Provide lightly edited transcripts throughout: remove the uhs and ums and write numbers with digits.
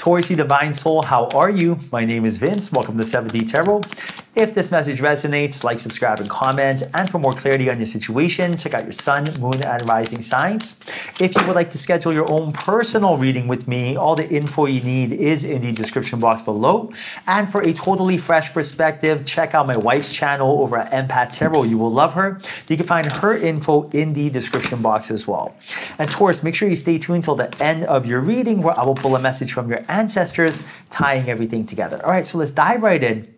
Taurus, divine soul, how are you? My name is Vince. Welcome to 7D Tarot. If this message resonates, like, subscribe, and comment. And for more clarity on your situation, check out your sun, moon, and rising signs. If you would like to schedule your own personal reading with me, all the info you need is in the description box below. And for a totally fresh perspective, check out my wife's channel over at Empath Tarot. You will love her. You can find her info in the description box as well. And Taurus, make sure you stay tuned till the end of your reading where I will pull a message from your ancestors, tying everything together. All right, so let's dive right in.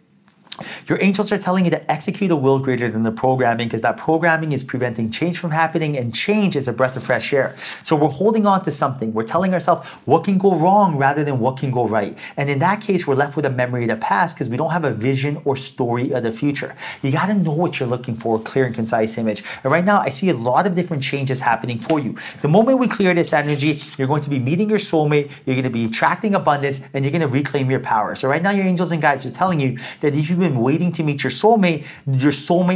Your angels are telling you to execute a will greater than the programming because that programming is preventing change from happening, and change is a breath of fresh air. So we're holding on to something. We're telling ourselves what can go wrong rather than what can go right. And in that case, we're left with a memory of the past because we don't have a vision or story of the future. You got to know what you're looking for, a clear and concise image. And right now, I see a lot of different changes happening for you. The moment we clear this energy, you're going to be meeting your soulmate, you're going to be attracting abundance, and you're going to reclaim your power. So right now, your angels and guides are telling you that if you've been waiting to meet your soulmate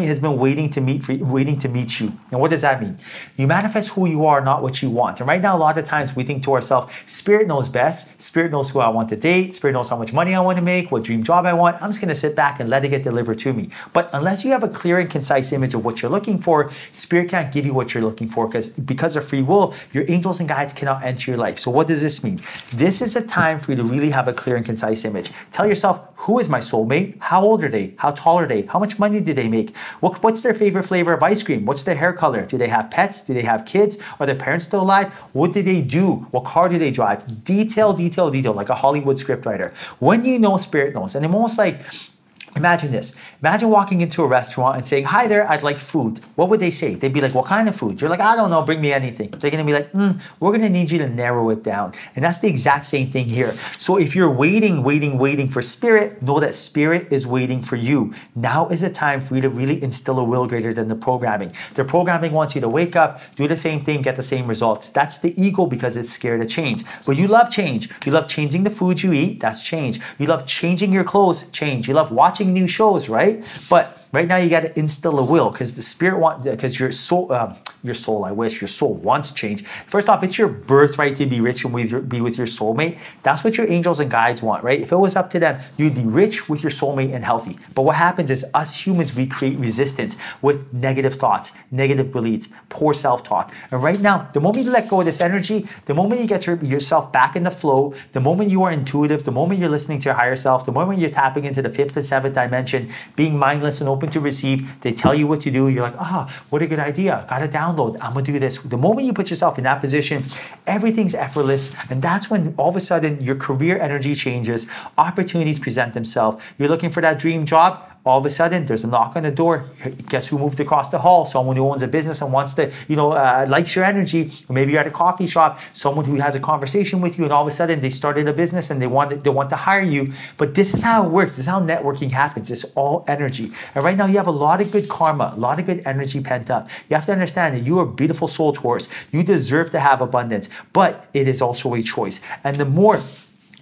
has been waiting to meet you. And what does that mean? You manifest who you are, not what you want. And right now, a lot of times we think to ourselves, Spirit knows best. Spirit knows who I want to date. Spirit knows how much money I want to make, what dream job I want. I'm just going to sit back and let it get delivered to me. But unless you have a clear and concise image of what you're looking for, Spirit can't give you what you're looking for because of free will, your angels and guides cannot enter your life. So what does this mean? This is a time for you to really have a clear and concise image. Tell yourself, who is my soulmate? How old are they? How tall are they? How much money do they make? What's their favorite flavor of ice cream? What's their hair color? Do they have pets? Do they have kids? Are their parents still alive? What do they do? What car do they drive? Detail, detail, detail, like a Hollywood scriptwriter. When you know, Spirit knows. And I'm almost like, imagine this. Imagine walking into a restaurant and saying, hi there, I'd like food. What would they say? They'd be like, what kind of food? You're like, I don't know, bring me anything. They're going to be like, we're going to need you to narrow it down. And that's the exact same thing here. So if you're waiting for Spirit, know that Spirit is waiting for you. Now is the time for you to really instill a will greater than the programming. The programming wants you to wake up, do the same thing, get the same results. That's the ego because it's scared of change. But you love change. You love changing the food you eat. That's change. You love changing your clothes. Change. You love watching new shows, right? But right now you got to instill a will because the Spirit because your soul wants change. First off, it's your birthright to be rich and be with your soulmate. That's what your angels and guides want, right? If it was up to them, you'd be rich with your soulmate and healthy. But what happens is us humans, we create resistance with negative thoughts, negative beliefs, poor self-talk. And right now, the moment you let go of this energy, the moment you get yourself back in the flow, the moment you are intuitive, the moment you're listening to your higher self, the moment you're tapping into the 5th and 7th dimension, being mindless and open to receive, they tell you what to do. You're like, what a good idea. Got to download. I'm going to do this. The moment you put yourself in that position, everything's effortless. And that's when all of a sudden your career energy changes. Opportunities present themselves. You're looking for that dream job. All of a sudden, there's a knock on the door. Guess who moved across the hall? Someone who owns a business and wants to, likes your energy. Or maybe you're at a coffee shop, someone who has a conversation with you, and all of a sudden they started a business and they want to hire you. But this is how it works. This is how networking happens. It's all energy. And right now, you have a lot of good karma, a lot of good energy pent up. You have to understand that you are a beautiful soul, Taurus. You deserve to have abundance, but it is also a choice. And the more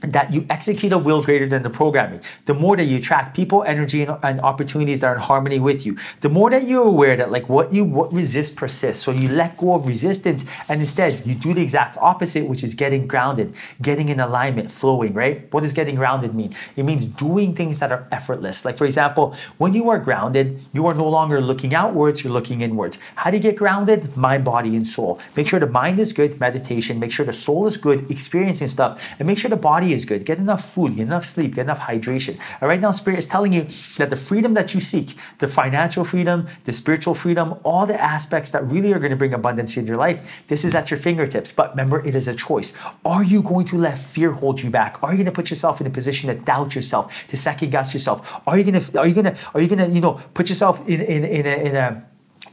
that you execute a will greater than the programming, the more that you attract people, energy, and opportunities that are in harmony with you, the more that you're aware that what resists persists. So you let go of resistance and instead you do the exact opposite, which is getting grounded, getting in alignment, flowing, right? What does getting grounded mean? It means doing things that are effortless. Like for example, when you are grounded, you are no longer looking outwards, you're looking inwards. How do you get grounded? Mind, body, and soul. Make sure the mind is good, meditation. Make sure the soul is good, experiencing stuff. And make sure the body is good. Get enough food, get enough sleep, get enough hydration. And right now, Spirit is telling you that the freedom that you seek, the financial freedom, the spiritual freedom, all the aspects that really are going to bring abundance in your life, this is at your fingertips. But remember, it is a choice. Are you going to let fear hold you back? Are you going to put yourself in a position to doubt yourself, to second guess yourself? Are you going to put yourself in a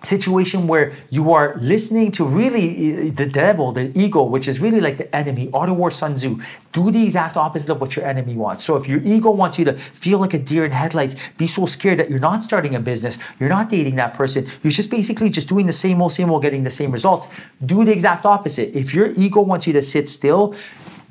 situation where you are listening to really the devil, the ego, which is really like the enemy, Auto War Sun Tzu? Do the exact opposite of what your enemy wants. So if your ego wants you to feel like a deer in headlights, be so scared that you're not starting a business, you're not dating that person, you're just basically just doing the same old, getting the same results, do the exact opposite. If your ego wants you to sit still,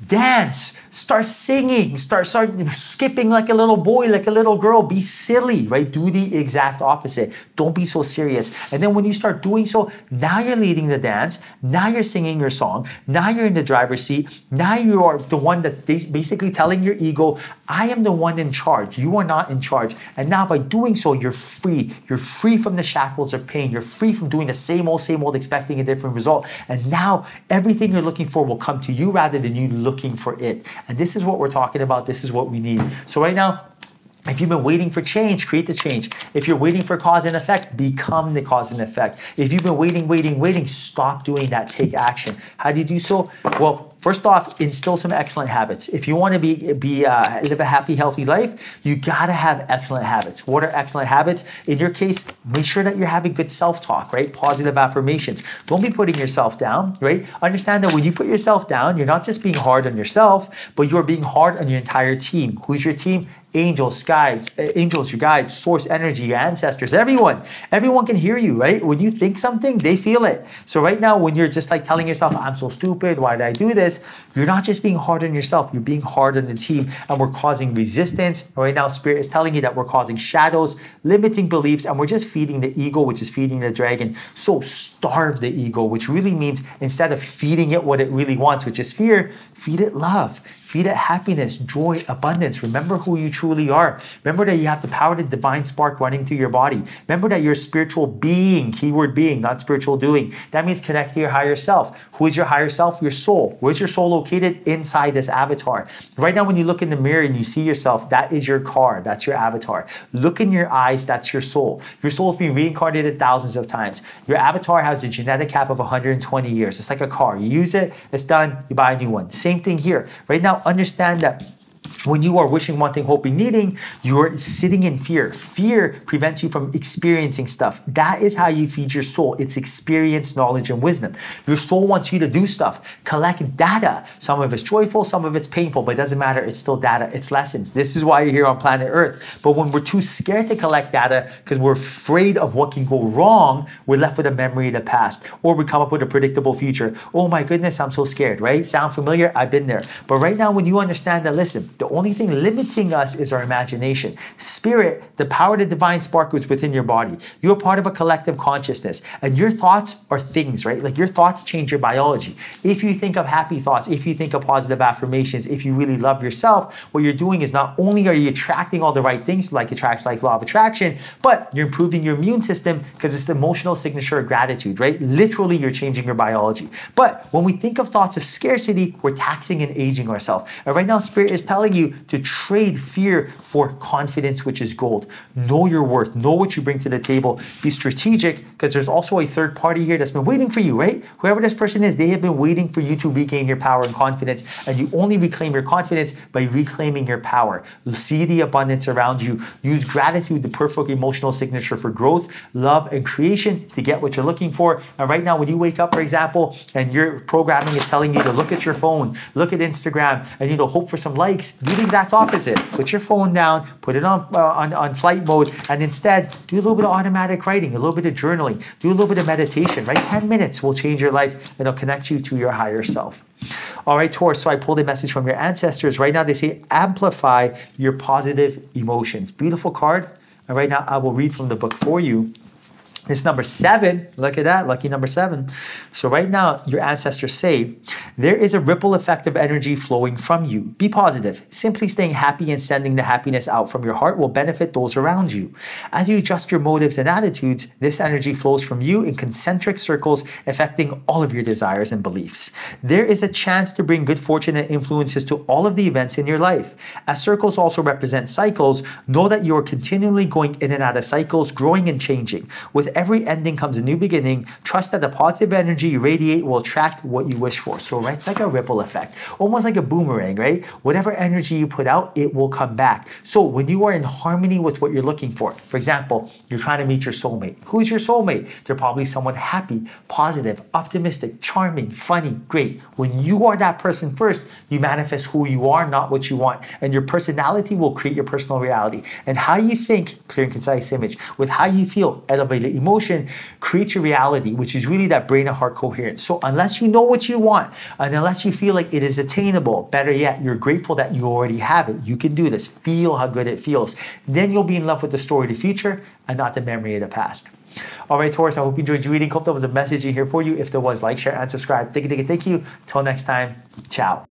dance, Start singing, start skipping like a little boy, like a little girl. Be silly, right? Do the exact opposite. Don't be so serious. And then when you start doing so, now you're leading the dance. Now you're singing your song. Now you're in the driver's seat. Now you are the one that's basically telling your ego, I am the one in charge. You are not in charge. And now by doing so, you're free. You're free from the shackles of pain. You're free from doing the same old, expecting a different result. And now everything you're looking for will come to you rather than you looking for it. And this is what we're talking about. This is what we need. So right now, if you've been waiting for change, create the change. If you're waiting for cause and effect, become the cause and effect. If you've been waiting, stop doing that. Take action. How do you do so? Well, first off, instill some excellent habits. If you want to live a happy, healthy life, you got to have excellent habits. What are excellent habits? In your case, make sure that you're having good self-talk, right? Positive affirmations. Don't be putting yourself down, right? Understand that when you put yourself down, you're not just being hard on yourself, but you're being hard on your entire team. Who's your team? Angels, guides, your guides, source energy, your ancestors, everyone. Everyone can hear you, right? When you think something, they feel it. So right now, when you're just like telling yourself, I'm so stupid, why did I do this? You're not just being hard on yourself, you're being hard on the team, and we're causing resistance. Right now, Spirit is telling you that we're causing shadows, limiting beliefs, and we're just feeding the ego, which is feeding the dragon. So starve the ego, which really means instead of feeding it what it really wants, which is fear, feed it love. Feed it happiness, joy, abundance. Remember who you truly are. Remember that you have the power of the divine spark running through your body. Remember that you're a spiritual being, keyword being, not spiritual doing. That means connect to your higher self. Who is your higher self? Your soul. Where's your soul located? Inside this avatar. Right now, when you look in the mirror and you see yourself, that is your car. That's your avatar. Look in your eyes. That's your soul. Your soul is being reincarnated thousands of times. Your avatar has a genetic cap of 120 years. It's like a car. You use it, it's done, you buy a new one. Same thing here. Right now, understand that when you are wishing, wanting, hoping, needing, you're sitting in fear. Fear prevents you from experiencing stuff. That is how you feed your soul. It's experience, knowledge, and wisdom. Your soul wants you to do stuff, collect data. Some of it's joyful, some of it's painful, but it doesn't matter. It's still data. It's lessons. This is why you're here on planet Earth. But when we're too scared to collect data because we're afraid of what can go wrong, we're left with a memory of the past, or we come up with a predictable future. Oh my goodness, I'm so scared, right? Sound familiar? I've been there. But right now, when you understand that, listen, the only thing limiting us is our imagination. Spirit, the power of the divine spark is within your body. You're part of a collective consciousness, and your thoughts are things, right? Like your thoughts change your biology. If you think of happy thoughts, if you think of positive affirmations, if you really love yourself, what you're doing is not only are you attracting all the right things, like attracts like law of attraction, but you're improving your immune system because it's the emotional signature of gratitude, right? Literally, you're changing your biology. But when we think of thoughts of scarcity, we're taxing and aging ourselves. And right now, Spirit is telling you to trade fear for confidence, which is gold. Know your worth. Know what you bring to the table. Be strategic, because there's also a third party here that's been waiting for you, right? Whoever this person is, they have been waiting for you to regain your power and confidence, and you only reclaim your confidence by reclaiming your power. See the abundance around you. Use gratitude, the perfect emotional signature for growth, love, and creation to get what you're looking for. And right now, when you wake up, for example, and your programming is telling you to look at your phone, look at Instagram, and hope for some likes, do the exact opposite. Put your phone down, put it on flight mode, and instead do a little bit of automatic writing, a little bit of journaling, do a little bit of meditation, right? 10 minutes will change your life, and it'll connect you to your higher self. All right, Taurus, so I pulled a message from your ancestors. Right now, they say amplify your positive emotions. Beautiful card. And right now, I will read from the book for you. It's number 7. Look at that. Lucky number 7. So right now, your ancestors say, there is a ripple effect of energy flowing from you. Be positive. Simply staying happy and sending the happiness out from your heart will benefit those around you. As you adjust your motives and attitudes, this energy flows from you in concentric circles, affecting all of your desires and beliefs. There is a chance to bring good fortune and influences to all of the events in your life. As circles also represent cycles, know that you are continually going in and out of cycles, growing and changing. With every ending comes a new beginning. Trust that the positive energy you radiate will attract what you wish for. So, right, it's like a ripple effect, almost like a boomerang, right? Whatever energy you put out, it will come back. So when you are in harmony with what you're looking for example, you're trying to meet your soulmate. Who's your soulmate? They're probably someone happy, positive, optimistic, charming, funny, great. When you are that person first, you manifest who you are, not what you want. And your personality will create your personal reality. And how you think, clear and concise image. With how you feel, elevated emotion. emotion creates your reality, which is really that brain and heart coherence. So unless you know what you want, and unless you feel like it is attainable, better yet, you're grateful that you already have it. You can do this. Feel how good it feels. Then you'll be in love with the story of the future and not the memory of the past. All right, Taurus, I hope you enjoyed your reading. Hope there was a message in here for you. If there was, like, share, and subscribe. Thank you. Till next time, ciao.